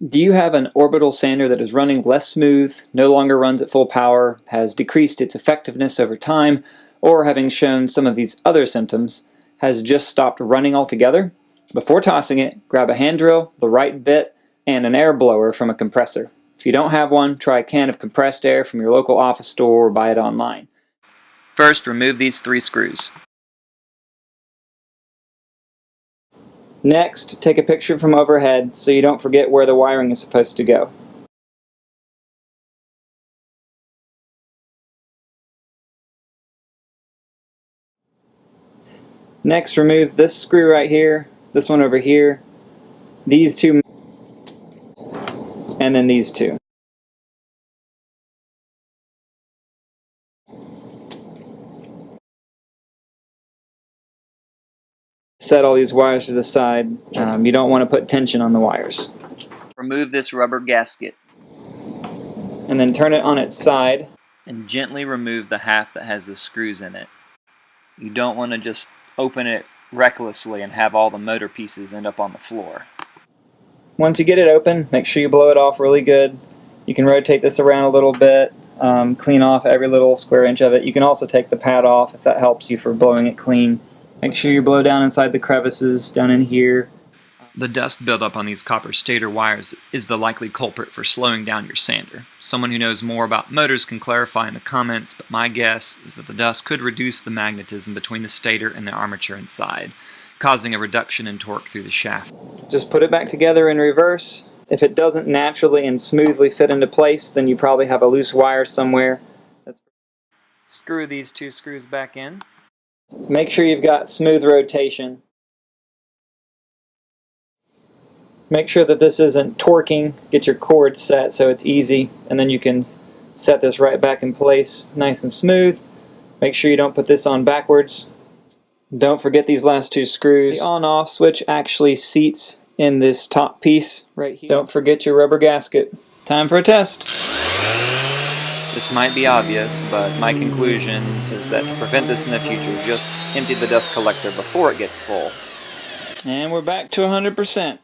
Do you have an orbital sander that is running less smooth, no longer runs at full power, has decreased its effectiveness over time, or having shown some of these other symptoms, has just stopped running altogether? Before tossing it, grab a hand drill, the right bit, and an air blower from a compressor. If you don't have one, try a can of compressed air from your local office store or buy it online. First, remove these 3 screws. Next, take a picture from overhead so you don't forget where the wiring is supposed to go. Next, remove this screw right here, this one over here, these 2, and then these 2. Set all these wires to the side. You don't want to put tension on the wires. Remove this rubber gasket. And then turn it on its side. And gently remove the half that has the screws in it. You don't want to just open it recklessly and have all the motor pieces end up on the floor. Once you get it open, make sure you blow it off really good. You can rotate this around a little bit, clean off every little square inch of it. You can also take the pad off if that helps you for blowing it clean. Make sure you blow down inside the crevices, down in here. The dust buildup on these copper stator wires is the likely culprit for slowing down your sander. Someone who knows more about motors can clarify in the comments, but my guess is that the dust could reduce the magnetism between the stator and the armature inside, causing a reduction in torque through the shaft. Just put it back together in reverse. If it doesn't naturally and smoothly fit into place, then you probably have a loose wire somewhere. Screw these 2 screws back in. Make sure you've got smooth rotation. Make sure that this isn't torquing. Get your cord set so it's easy, and then you can set this right back in place nice and smooth. Make sure you don't put this on backwards. Don't forget these last 2 screws. The on-off switch actually seats in this top piece right here. Don't forget your rubber gasket. Time for a test. This might be obvious, but my conclusion is that to prevent this in the future, just empty the dust collector before it gets full. And we're back to 100%.